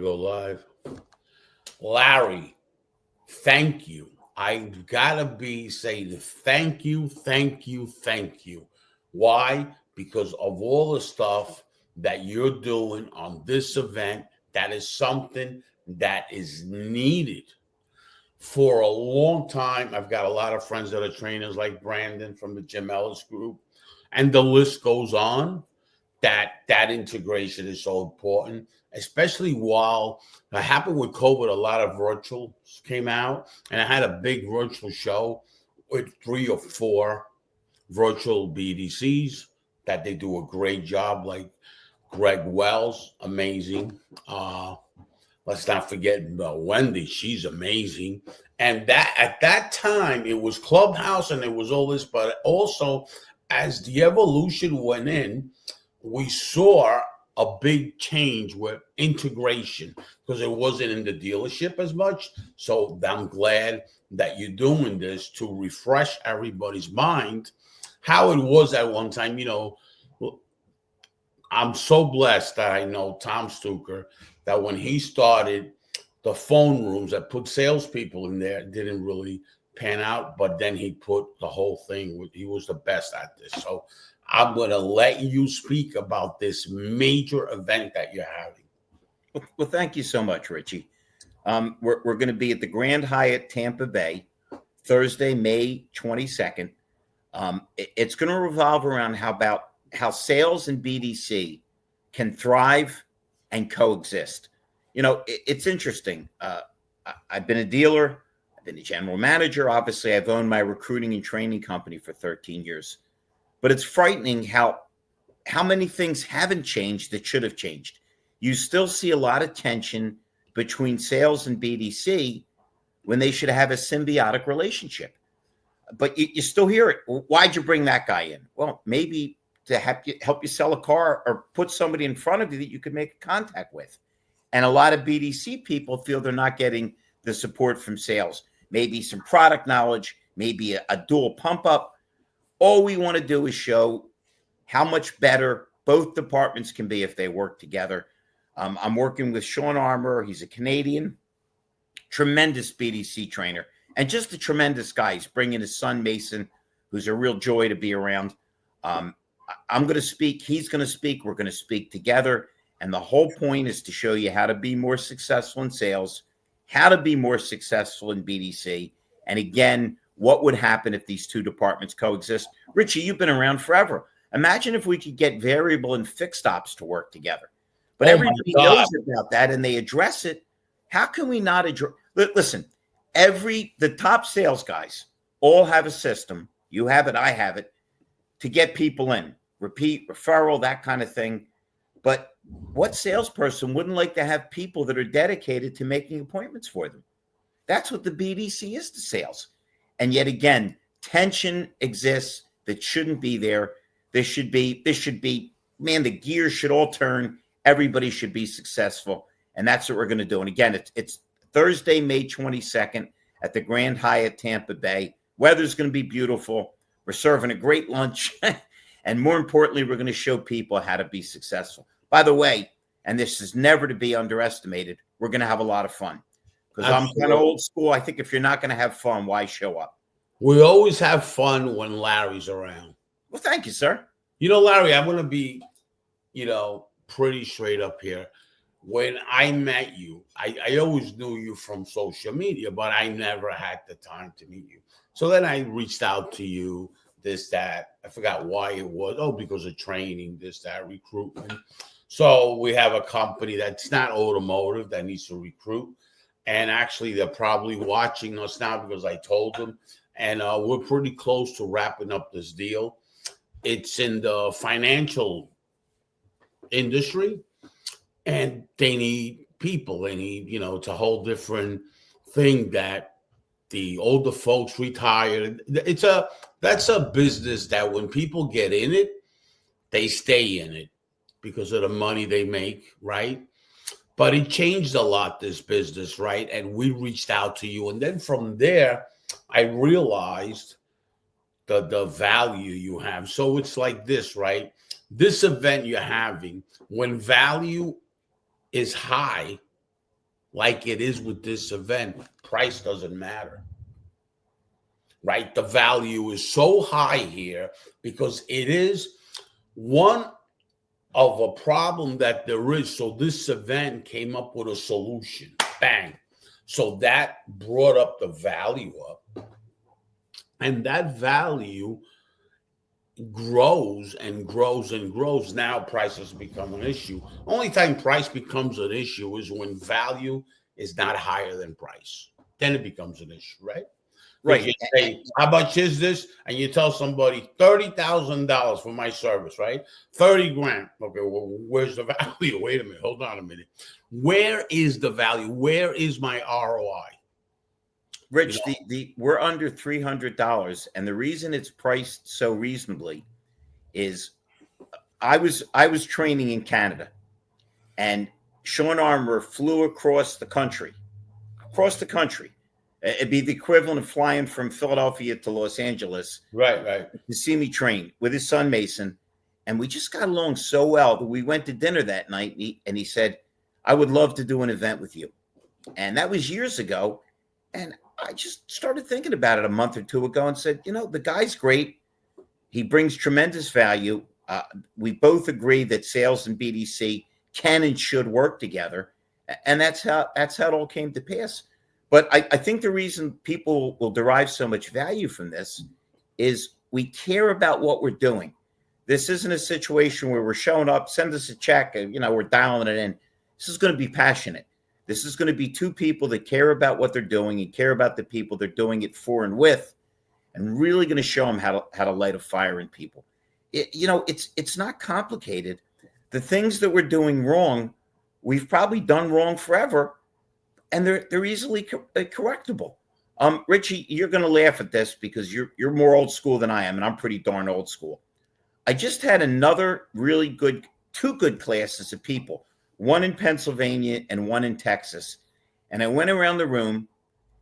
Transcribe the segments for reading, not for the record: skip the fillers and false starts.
go live. Larry, thank you. I gotta say the thank you, thank you, thank you. Why? Because of all the stuff that you're doing on this event, that is something that is needed for a long time. I've got a lot of friends that are trainers like Brandon from the Jim Ellis group, and the list goes on. That integration is so important, especially while it happened with COVID. A lot of virtuals came out, and I had a big virtual show with 3 or 4 virtual BDCs that they do a great job. Like Greg Wells, amazing. Let's not forget Wendy; she's amazing. And that at that time it was Clubhouse and it was all this, but also as the evolution went in, we saw a big change with integration because it wasn't in the dealership as much. So I'm glad that you're doing this to refresh everybody's mind how it was at one time. I'm so blessed that I know Tom Stuker, that when he started the phone rooms that put salespeople in there, didn't really pan out, but then he put the whole thing. He was the best at this. So I'm going to let you speak about this major event that you're having. Well, thank you so much, Richie. We're going to be at the Grand Hyatt Tampa Bay, Thursday, May 22nd. It's going to revolve around how sales and BDC can thrive and coexist. It's interesting. I've been a dealer. I've been a general manager. Obviously, I've owned my recruiting and training company for 13 years. But it's frightening how many things haven't changed that should have changed. You still see a lot of tension between sales and BDC when they should have a symbiotic relationship. But you still hear it. Why'd you bring that guy in? Well, maybe to help you sell a car or put somebody in front of you that you could make contact with. And a lot of BDC people feel they're not getting the support from sales. Maybe some product knowledge, maybe a dual pump up. All we want to do is show how much better both departments can be if they work together. I'm working with Sean Armour. He's a Canadian, tremendous BDC trainer, and just a tremendous guy. He's bringing his son, Mason, who's a real joy to be around. I'm going to speak. He's going to speak. We're going to speak together. And the whole point is to show you how to be more successful in sales, how to be more successful in BDC. And again, what would happen if these two departments coexist? Richie, you've been around forever. Imagine if we could get variable and fixed ops to work together. But everybody knows about that and they address it. How can we not address? Listen, the top sales guys all have a system. You have it, I have it, to get people in. Repeat, referral, that kind of thing. But what salesperson wouldn't like to have people that are dedicated to making appointments for them? That's what the BDC is to sales. And yet again, tension exists that shouldn't be there. This should be, man, the gears should all turn. Everybody should be successful. And that's what we're going to do. And again, it's Thursday, May 22nd at the Grand Hyatt Tampa Bay. Weather's going to be beautiful. We're serving a great lunch. And more importantly, we're going to show people how to be successful. By the way, and this is never to be underestimated, we're going to have a lot of fun. Because I'm kind of old school. I think if you're not going to have fun, why show up? We always have fun when Larry's around. Well, thank you, sir. Larry, I'm going to be, pretty straight up here. When I met you, I always knew you from social media, but I never had the time to meet you. So then I reached out to you, this, that. I forgot why it was. Oh, because of training, this, that, recruitment. So we have a company that's not automotive that needs to recruit. And actually, they're probably watching us now because I told them. And we're pretty close to wrapping up this deal. It's in the financial industry. And they need people. They need, it's a whole different thing that the older folks retired. That's a business that when people get in it, they stay in it because of the money they make, right? But it changed a lot, this business, right? And we reached out to you. And then from there, I realized the value you have. So it's like this, right? This event you're having, when value is high, like it is with this event, price doesn't matter, right? The value is so high here because it is one of a problem that there is. So this event came up with a solution. Bang. So that brought up the value up. And that value grows and grows and grows. Now prices become an issue. Only time price becomes an issue is when value is not higher than price. Then it becomes an issue, right? Right. You say, how much is this? And you tell somebody $30,000 for my service, right? 30 grand. Okay, well, where's the value? Wait a minute. Hold on a minute. Where is the value? Where is my ROI? Rich, we're under $300, and the reason it's priced so reasonably is I was training in Canada, and Sean Armour flew across the country. It'd be the equivalent of flying from Philadelphia to Los Angeles, right, to see me train with his son Mason, and we just got along so well that we went to dinner that night, and he said, "I would love to do an event with you," and that was years ago, and I just started thinking about it a month or two ago and said, the guy's great. He brings tremendous value. We both agree that sales and BDC can and should work together. And that's how it all came to pass. But I think the reason people will derive so much value from this is we care about what we're doing. This isn't a situation where we're showing up, send us a check, and, we're dialing it in. This is going to be passionate. This is going to be two people that care about what they're doing and care about the people they're doing it for and with, and really going to show them how to light a fire in people. It's not complicated. The things that we're doing wrong, we've probably done wrong forever, and they're easily correctable. Richie, you're going to laugh at this because you're more old school than I am, and I'm pretty darn old school. I just had two good classes of people. One in Pennsylvania and one in Texas. And I went around the room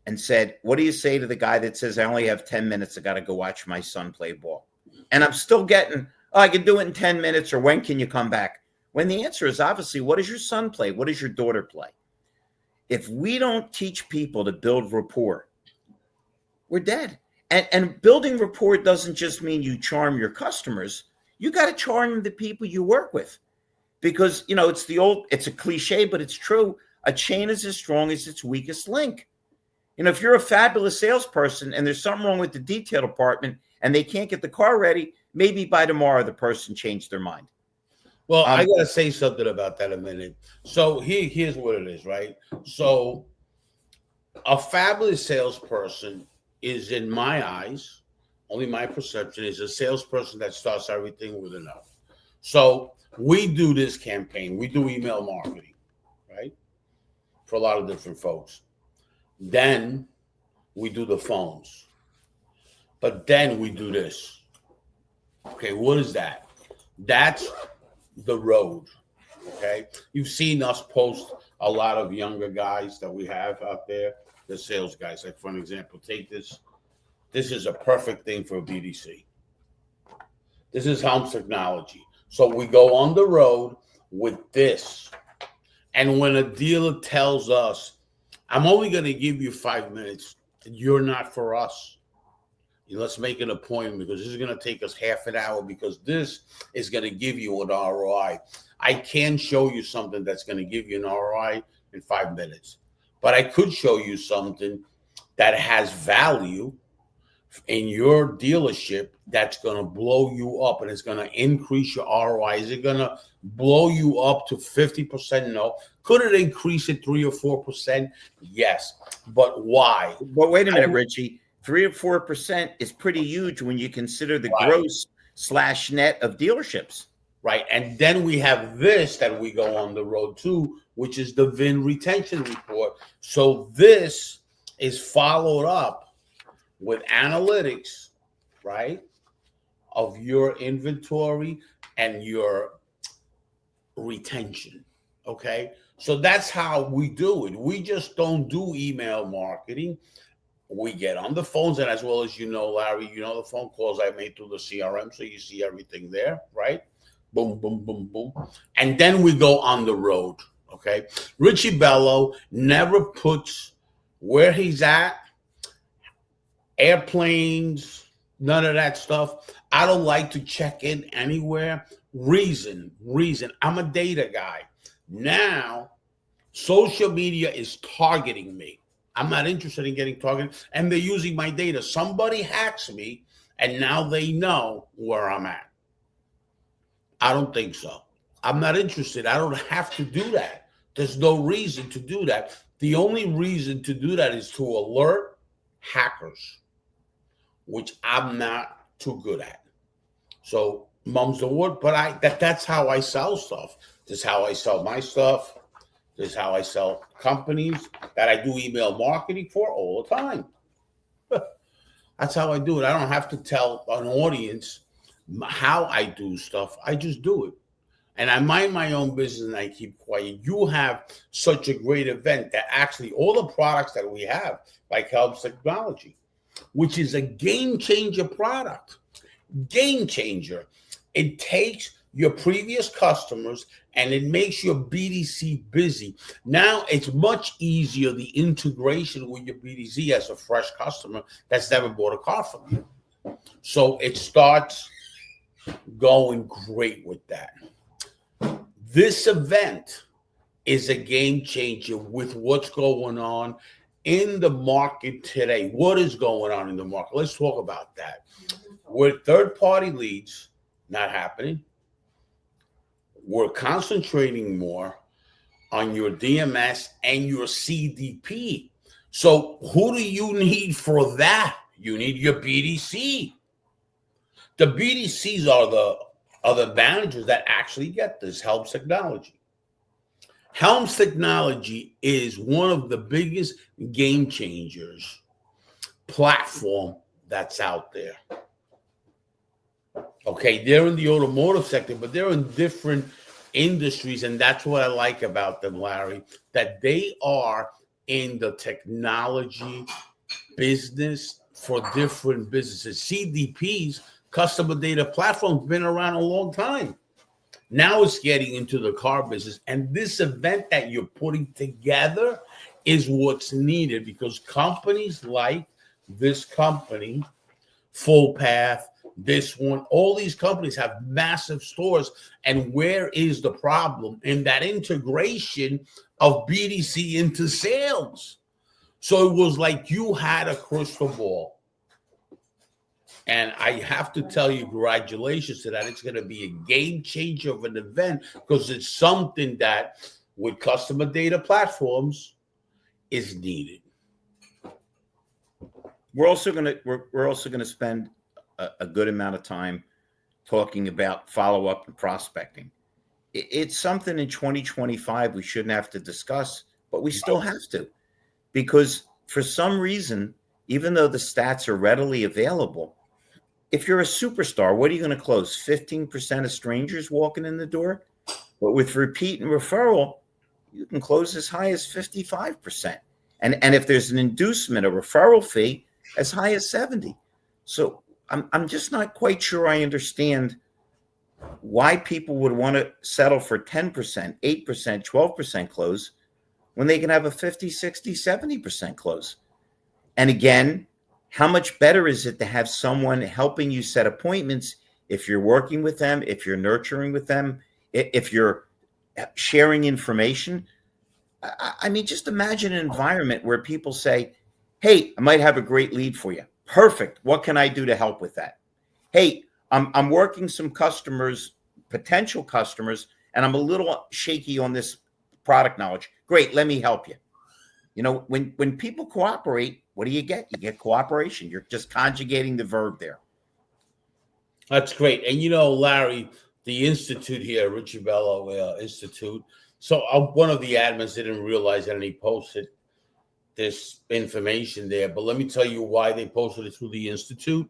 and said, what do you say to the guy that says, I only have 10 minutes. I got to go watch my son play ball. And I'm still getting, I can do it in 10 minutes, or when can you come back? When the answer is obviously, what does your son play? What does your daughter play? If we don't teach people to build rapport, we're dead. And building rapport doesn't just mean you charm your customers. You got to charm the people you work with. Because, it's a cliche, but it's true. A chain is as strong as its weakest link. If you're a fabulous salesperson and there's something wrong with the detail department and they can't get the car ready, maybe by tomorrow the person changed their mind. Well, I got to say something about that a minute. So here's what it is, right? So a fabulous salesperson is, in my eyes, only my perception, is a salesperson that starts everything with enough. So we do this campaign. We do email marketing, right? For a lot of different folks. Then we do the phones. But then we do this. Okay, what is that? That's the road, okay? You've seen us post a lot of younger guys that we have out there, the sales guys. Like, for an example, take this. This is a perfect thing for a BDC. This is Helms Technology. So we go on the road with this. And when a dealer tells us, I'm only going to give you 5 minutes, you're not for us. Let's make an appointment because this is going to take us half an hour because this is going to give you an ROI. I can show you something that's going to give you an ROI in 5 minutes. But I could show you something that has value in your dealership that's going to blow you up and it's going to increase your ROI. Is it going to blow you up to 50%? No. Could it increase it 3 or 4%? Yes. But why? But wait a minute, Richie. 3 or 4% is pretty huge when you consider the gross/net of dealerships. Right. And then we have this that we go on the road to, which is the VIN retention report. So this is followed up with analytics, right, of your inventory and your retention, okay? So that's how we do it. We just don't do email marketing. We get on the phones, and as well as Larry, the phone calls I made through the CRM, so you see everything there, right? Boom, boom, boom, boom. And then we go on the road, Okay. Richie Bello never puts where he's at, airplanes, none of that stuff. I don't like to check in anywhere. Reason. I'm a data guy. Now, social media is targeting me. I'm not interested in getting targeted, and they're using my data. Somebody hacks me, and now they know where I'm at. I don't think so. I'm not interested. I don't have to do that. There's no reason to do that. The only reason to do that is to alert hackers, which I'm not too good at. So mum's the word, but that's how I sell stuff. This is how I sell my stuff. This is how I sell companies that I do email marketing for all the time. That's how I do it. I don't have to tell an audience how I do stuff. I just do it. And I mind my own business and I keep quiet. You have such a great event that actually all the products that we have, like Helms Technology, which is a game changer product. Game changer. It takes your previous customers and it makes your BDC busy. Now it's much easier, the integration with your BDC as a fresh customer that's never bought a car from you. So it starts going great with that. This event is a game changer with what's going on in the market today. What is going on in the market? Let's talk about that. With third-party leads not happening, we're concentrating more on your DMS and your CDP. So who do you need for that? You need your BDC. The BDCs are the managers that actually get this Helms Technology. Helms Technology is one of the biggest game changers platform that's out there. Okay, they're in the automotive sector, but they're in different industries, and that's what I like about them, Larry, that they are in the technology business for different businesses. CDPs, customer data platforms, been around a long time. Now it's getting into the car business, and this event that you're putting together is what's needed because companies like this company, Full Path, this one, all these companies have massive stores. And where is the problem? In that integration of BDC into sales. So it was like you had a crystal ball. And I have to tell you, congratulations to that. It's going to be a game changer of an event because it's something that with customer data platforms is needed. We're also going to spend a good amount of time talking about follow-up and prospecting. It's something in 2025 we shouldn't have to discuss, but we still have to, because for some reason, even though the stats are readily available, if you're a superstar, what are you going to close? 15% of strangers walking in the door? But with repeat and referral, you can close as high as 55%. And if there's an inducement, a referral fee, as high as 70. So I'm just not quite sure I understand why people would want to settle for 10%, 8%, 12% close when they can have a 50, 60, 70% close. And again, how much better is it to have someone helping you set appointments if you're working with them, if you're nurturing with them, if you're sharing information? I mean, just imagine an environment where people say, hey, I might have a great lead for you. Perfect. What can I do to help with that? Hey, I'm working some customers, potential customers, and I'm a little shaky on this product knowledge. Great. Let me help you. You know, when people cooperate, what do you get? You get cooperation. You're just conjugating the verb there. That's great. And, you know, Larry, the Institute here, Richie Bello Institute. So one of the admins didn't realize that, and he posted this information there. But let me tell you why they posted it through the Institute.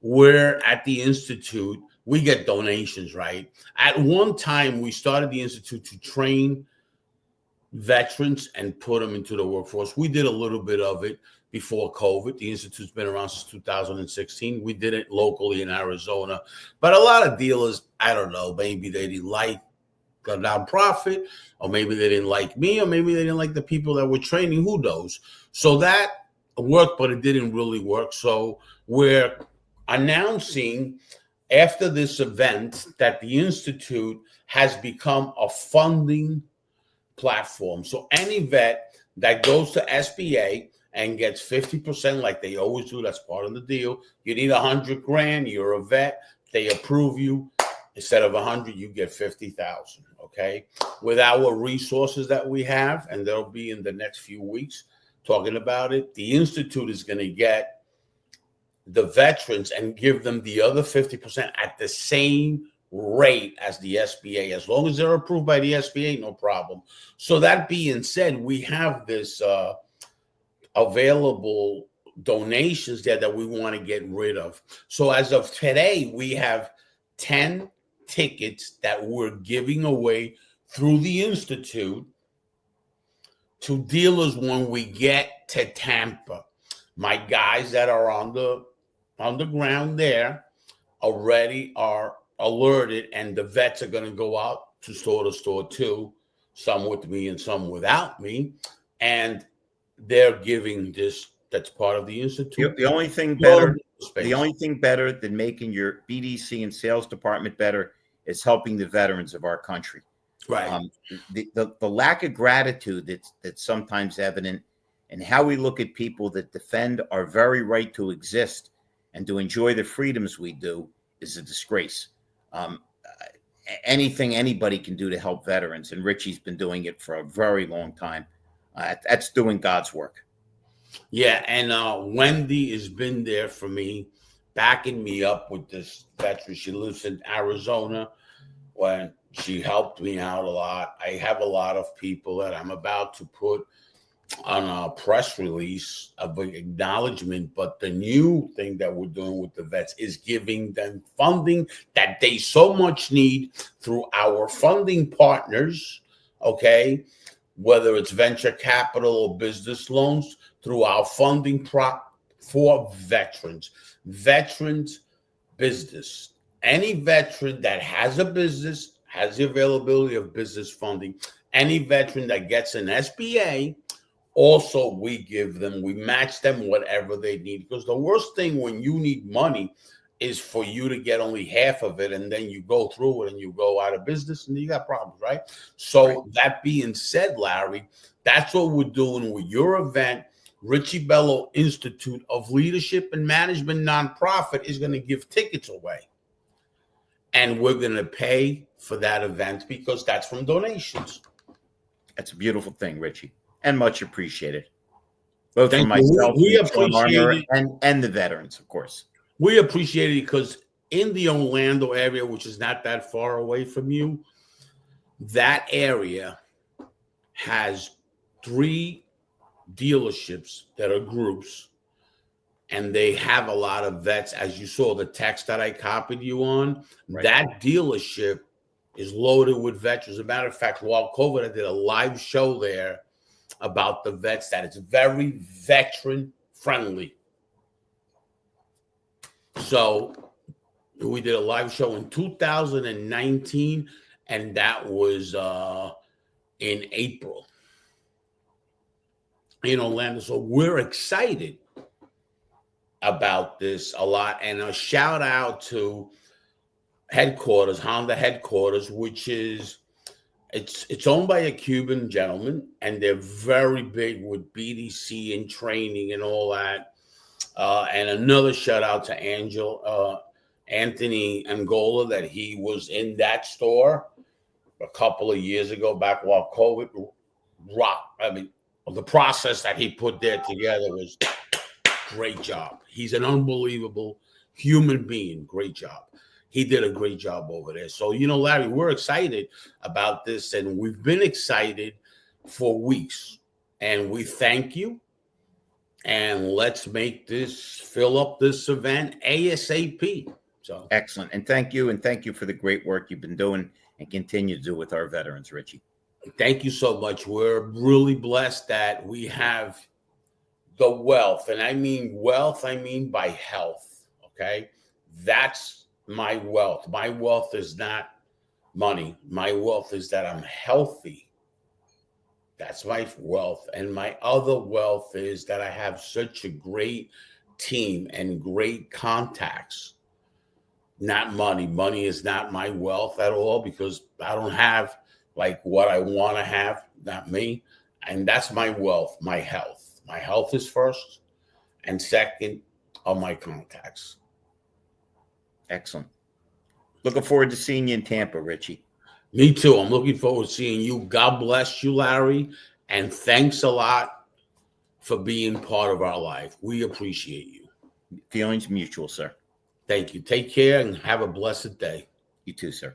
We're at the Institute, we get donations, right? At one time, we started the Institute to train veterans and put them into the workforce. We did a little bit of it before COVID. The Institute's been around since 2016. We did it locally in Arizona. But a lot of dealers, I don't know, maybe they didn't like nonprofit, or maybe they didn't like me, or maybe they didn't like the people that were training. Who knows? So that worked, but it didn't really work. So we're announcing after this event that the Institute has become a funding platform. So any vet that goes to SBA and gets 50% like they always do, that's part of the deal. You need 100 grand, you're a vet, they approve you. Instead of 100, you get 50,000. Okay. With our resources that we have, and they'll be in the next few weeks talking about it, the Institute is going to get the veterans and give them the other 50% at the same rate as the SBA. As long as they're approved by the SBA, no problem. So that being said, we have this available donations there that we want to get rid of. So as of today, we have 10 tickets that we're giving away through the Institute to dealers when we get to Tampa. My guys that are on the ground there already are alerted, and the vets are going to go out to store too, some with me and some without me, and they're giving this. That's part of the Institute. The only thing better than making your BDC and sales department better is helping the veterans of our country. Right. The lack of gratitude that's sometimes evident, and how we look at people that defend our very right to exist and to enjoy the freedoms we do, is a disgrace. Anything anybody can do to help veterans, and Richie's been doing it for a very long time. That's doing God's work. Yeah, and Wendy has been there for me, backing me up with this veteran. She lives in Arizona. When she helped me out a lot. I have a lot of people that I'm about to put on a press release of acknowledgement, but the new thing that we're doing with the vets is giving them funding that they so much need through our funding partners, okay? Whether it's venture capital or business loans, through our funding for veterans business. Any veteran that has a business has the availability of business funding. Any veteran that gets an SBA, also we match them whatever they need. Because the worst thing when you need money is for you to get only half of it, and then you go through it and you go out of business and you got problems, right? So that being said, Larry, that's what we're doing with your event. Richie Bello Institute of Leadership and Management nonprofit is going to give tickets away. And we're going to pay for that event because that's from donations. That's a beautiful thing, Richie, and much appreciated. Both Thank for myself, we appreciate it. and the veterans, of course. We appreciate it because in the Orlando area, which is not that far away from you, that area has 3 dealerships that are groups, and they have a lot of vets. As you saw the text that I copied you on, that dealership is loaded with veterans. As a matter of fact, while COVID, I did a live show there about the vets, that it's very veteran friendly. So we did a live show in 2019, and that was in April in Orlando. So we're excited about this a lot. And a shout out to headquarters, Honda headquarters, which is it's owned by a Cuban gentleman, and they're very big with BDC and training and all that. And another shout out to Anthony Angola, that he was in that store a couple of years ago, back while COVID rocked. I mean, the process that he put there together was great job. He's an unbelievable human being. Great job. He did a great job over there. So, Larry, we're excited about this, and we've been excited for weeks. And we thank you. And let's make this, fill up this event ASAP. So excellent. And thank you for the great work you've been doing and continue to do with our veterans, Richie. Thank you so much. We're really blessed that we have the wealth. And I mean wealth, I mean by health. Okay. That's my wealth. My wealth is not money. My wealth is that I'm healthy. That's my wealth. And my other wealth is that I have such a great team and great contacts. Not money. Money is not my wealth at all because I don't have like what I want to have, not me. And that's my wealth, my health. My health is first, and second are my contacts. Excellent. Looking forward to seeing you in Tampa, Richie. Me too. I'm looking forward to seeing you. God bless you, Larry. And thanks a lot for being part of our life. We appreciate you. Feelings mutual, sir. Thank you. Take care and have a blessed day. You too, sir.